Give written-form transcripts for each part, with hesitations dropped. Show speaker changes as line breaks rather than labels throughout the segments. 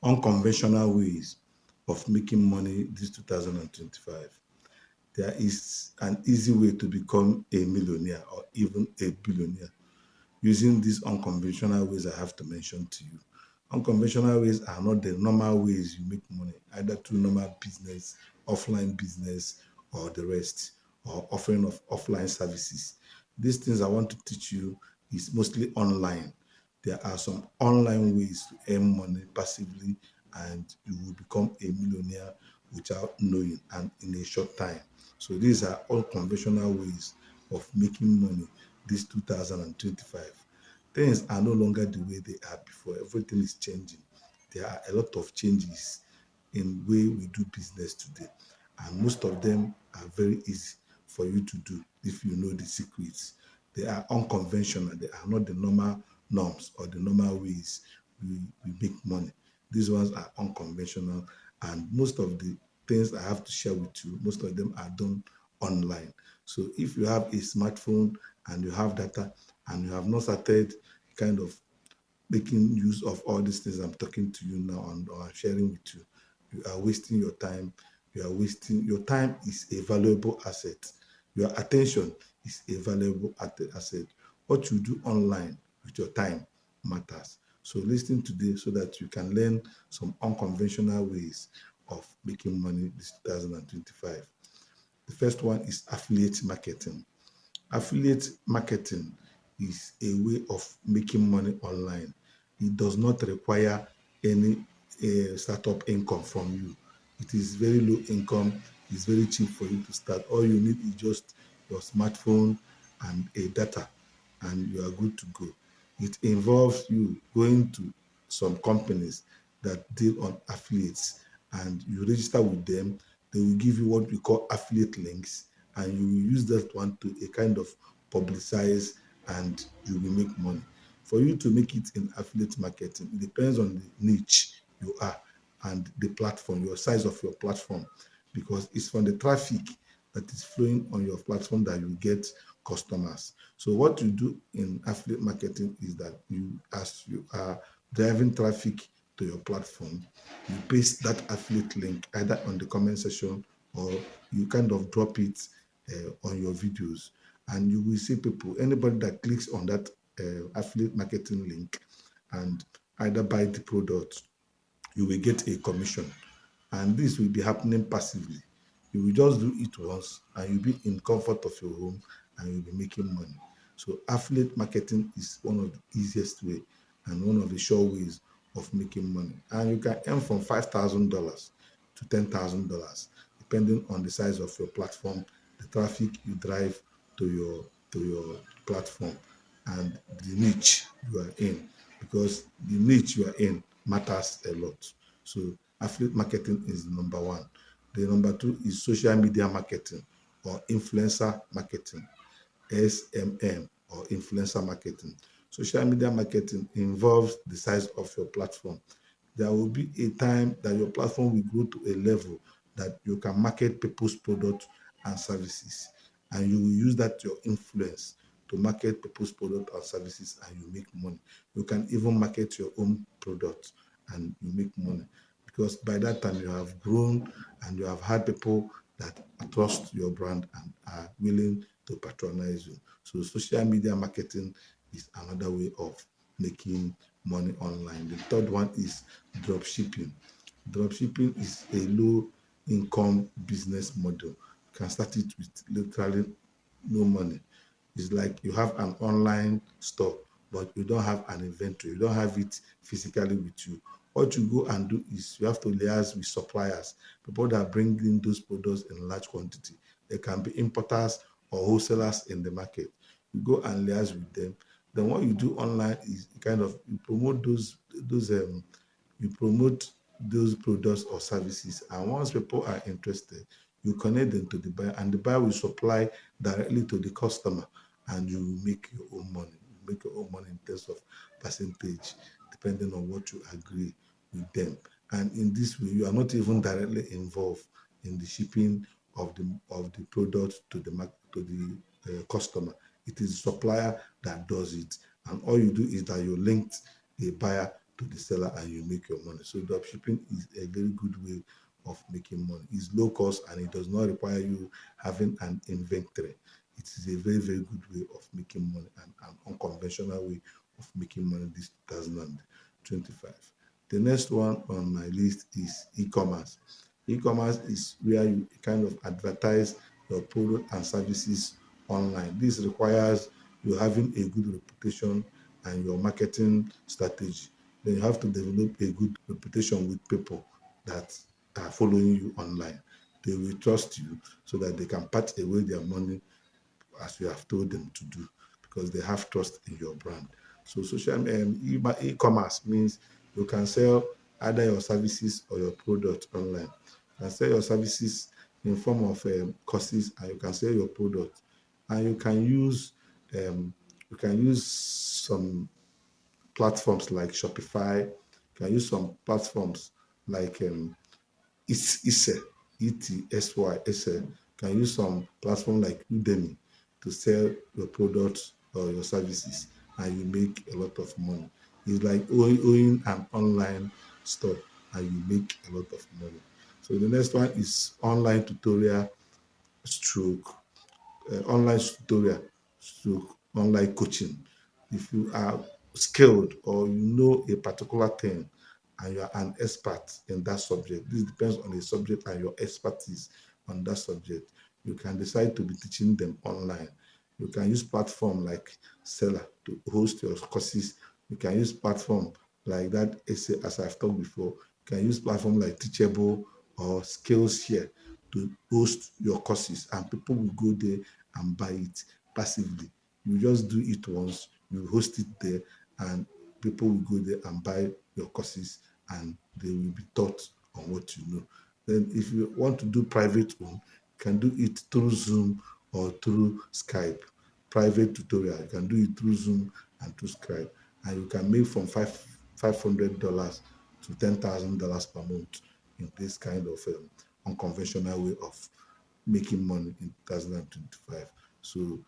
unconventional ways of making money this 2025. There is an easy way to become a millionaire or even a billionaire using these unconventional ways I have to mention to you. Unconventional ways are not the normal ways you make money, either through normal business, offline business, or the rest, or offering of offline services. These things I want to teach you is mostly online. There are some online ways to earn money passively, and you will become a millionaire without knowing and in a short time. So these are unconventional ways of making money this 2025. Things are no longer the way they are before. Everything is changing. There are a lot of changes in the way we do business today, and most of them are very easy for you to do if you know the secrets. They are unconventional. They are not the normal norms or the normal ways we make money. These ones are unconventional, and most of the things I have to share with you, most of them are done online. So if you have a smartphone and you have data and you have not started kind of making use of all these things I'm talking to you now and or I'm sharing with you, you are wasting your time. Your time is a valuable asset. Your attention is a valuable asset. What you do online with your time matters. So listen today so that you can learn some unconventional ways of making money this 2025. The first one is affiliate marketing. Affiliate marketing is a way of making money online. It does not require any startup income from you. It is very low income. It's very cheap for you to start. All you need is just your smartphone and a data, and you are good to go. It involves you going to some companies that deal on affiliates, and you register with them. They will give you what we call affiliate links, and you will use that one to a kind of publicize, and you will make money. For you to make it in affiliate marketing, it depends on the niche you are and the platform, your size of your platform, because it's from the traffic that is flowing on your platform that you get customers. So what you do in affiliate marketing is that as you are driving traffic to your platform, you paste that affiliate link either on the comment section or you kind of drop it on your videos, and you will see people, anybody that clicks on that affiliate marketing link and either buy the product, you will get a commission, and this will be happening passively. You will just do it once and you'll be in comfort of your home and you'll be making money. So affiliate marketing is one of the easiest way and one of the sure ways of making money, and you can earn from $5,000 to $10,000 depending on the size of your platform, the traffic you drive to your platform, and the niche you are in, because the niche you are in matters a lot. So affiliate marketing is number one. The number two is social media marketing or influencer marketing, SMM or influencer marketing. Social media marketing involves the size of your platform. There will be a time that your platform will grow to a level that you can market people's products and services, and you will use that your influence to market people's products and services, and you make money. You can even market your own product and you make money, because by that time you have grown and you have had people that trust your brand and are willing to patronize you. So social media marketing is another way of making money online. The third one is drop shipping. Drop shipping is a low income business model. You can start it with literally no money. It's like you have an online store, but you don't have an inventory. You don't have it physically with you. What you go and do is you have to liaise with suppliers, people that bring in those products in large quantity. They can be importers or wholesalers in the market. You go and liaise with them. Then what you do online is kind of you promote those you promote those products or services, and once people are interested, you connect them to the buyer, and the buyer will supply directly to the customer, and you will make your own money. You make your own money in terms of percentage, depending on what you agree with them. And in this way, you are not even directly involved in the shipping of the product to the customer. It is the supplier that does it, and all you do is that you linked a buyer to the seller and you make your money. So dropshipping is a very good way of making money. It's low cost and it does not require you having an inventory. It is a very, very good way of making money and an unconventional way of making money this 2025. The next one on my list is e-commerce. E-commerce is where you kind of advertise your product and services online. This requires you having a good reputation and your marketing strategy. Then you have to develop a good reputation with people that are following you online. They will trust you so that they can part away their money as you have told them to do because they have trust in your brand. So e-commerce means you can sell either your services or your product online. You can sell your services in form of courses, and you can sell your product, and um, you can use some platforms like Shopify. You can use some platforms like Etsy, Etsy. Can use some platform like Udemy to sell your products or your services, and you make a lot of money. It's like owning an online store, and you make a lot of money. So the next one is online tutorial stroke online tutorial stroke online coaching. If you are skilled or you know a particular thing and you are an expert in that subject, this depends on the subject and your expertise on that subject. You can decide to be teaching them online. You can use platform like Seller to host your courses. You can use platform like that, as I've talked before. You can use platform like Teachable or Skillshare to host your courses, and people will go there and buy it passively. You just do it once, you host it there, and people will go there and buy your courses, and they will be taught on what you know. Then, if you want to do private one, you can do it through Zoom or through Skype. Private tutorial, you can do it through Zoom and through Skype, and you can make from $500 to $10,000 per month in this kind of unconventional way of making money in 2025. So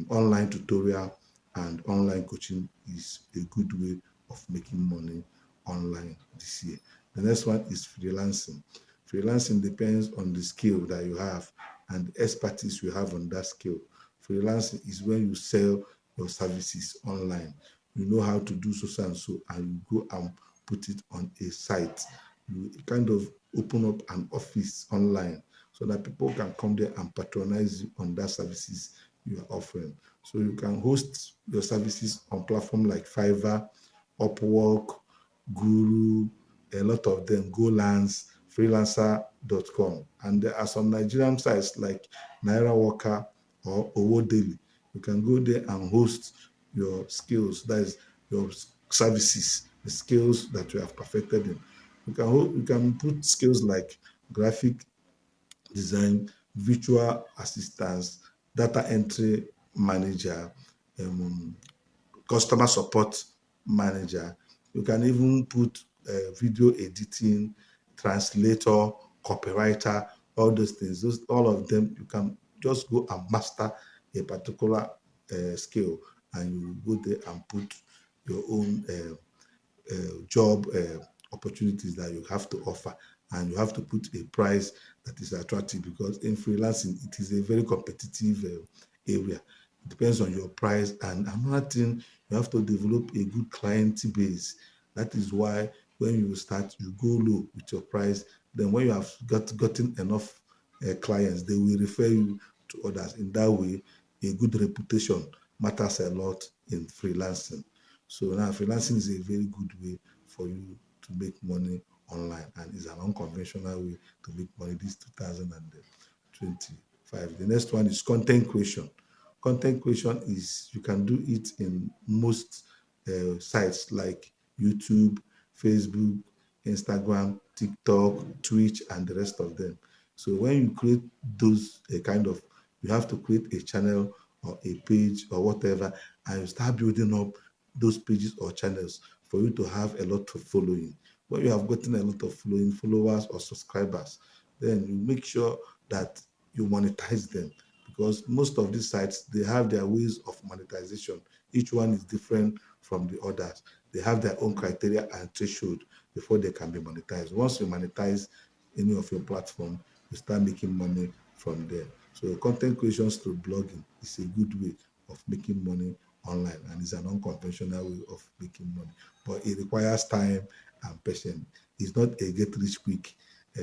online tutorial and online coaching is a good way of making money online this year. The next one is freelancing. Freelancing depends on the skill that you have and the expertise you have on that skill. Freelancing is when you sell your services online. You know how to do so and so, and you go and put it on a site. You kind of open up an office online so that people can come there and patronize you on that services you are offering. So you can host your services on platform like Fiverr, Upwork, Guru, a lot of them, Golands, freelancer.com. And there are some Nigerian sites like Naira Worker or Owo Daily. You can go there and host your skills, that is your services, the skills that you have perfected in. You can put skills like graphic design, virtual assistants, data entry manager, um, customer support manager. You can even put video editing, translator, copywriter, all those things. All of them, you can just go and master a particular skill, and you go there and put your own job opportunities that you have to offer, and you have to put a price that is attractive because in freelancing it is a very competitive area. It depends on your price, and another thing, you have to develop a good client base. That is why when you start, you go low with your price. Then when you have gotten enough clients, they will refer you to others. In that way, a good reputation matters a lot in freelancing. So now freelancing is a very good way for you to make money online, and is an unconventional way to make money this 2025. The next one is content creation. Content creation is, you can do it in most sites like YouTube, Facebook, Instagram, TikTok, Twitch, and the rest of them. So when you create those you have to create a channel or a page or whatever, and you start building up those pages or channels for you to have a lot of following. When you have gotten a lot of followers or subscribers, then you make sure that you monetize them, because most of these sites, they have their ways of monetization. Each one is different from the others. they have their own criteria and threshold before they can be monetized. Once you monetize any of your platform, you start making money from there. So content creation through blogging is a good way of making money online, and it's an unconventional way of making money. But it requires time and patience. It's not a get rich quick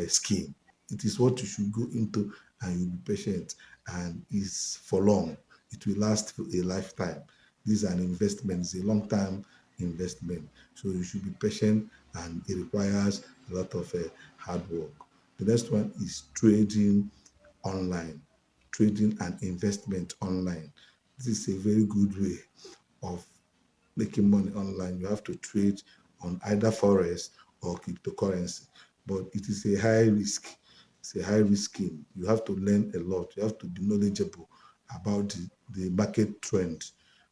scheme. It is what you should go into, and you'll be patient, and it's for long. It will last for a lifetime. This is an investment, it's a long term investment. So you should be patient, and it requires a lot of hard work. The next one is trading online, trading and investment online. This is a very good way of making money online. You have to trade on either forex or cryptocurrency, but it is a high risk. It's a high risk scheme. You have to learn a lot. You have to be knowledgeable about the market trend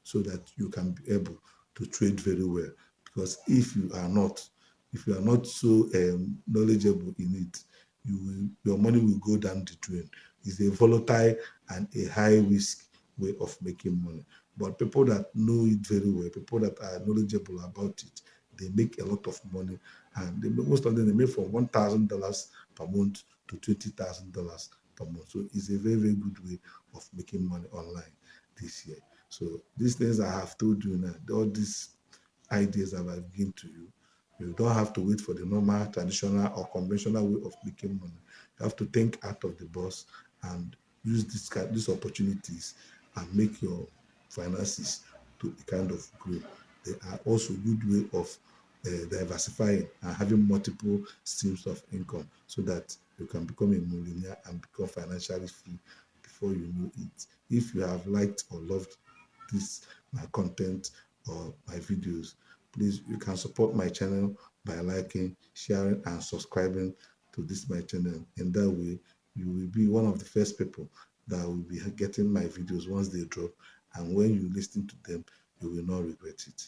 so that you can be able to trade very well. Because if you are not so knowledgeable in it, your money will go down the drain. It's a volatile and a high risk way of making money. But people that know it very well, people that are knowledgeable about it, they make a lot of money, and most of them they make from $1,000 per month to $20,000 per month. So it's a very very good way of making money online this year. So these things I have told you now, all these ideas that I've given to you, you don't have to wait for the normal, traditional, or conventional way of making money. You have to think out of the box and use these opportunities and make your finances to kind of grow. They are also good way of diversifying and having multiple streams of income so that you can become a millionaire and become financially free before you know it. If you have liked or loved this my content or my videos, please you can support my channel by liking, sharing, and subscribing to this my channel. In that way, you will be one of the first people that will be getting my videos once they drop, and when you listen to them, you will not regret it.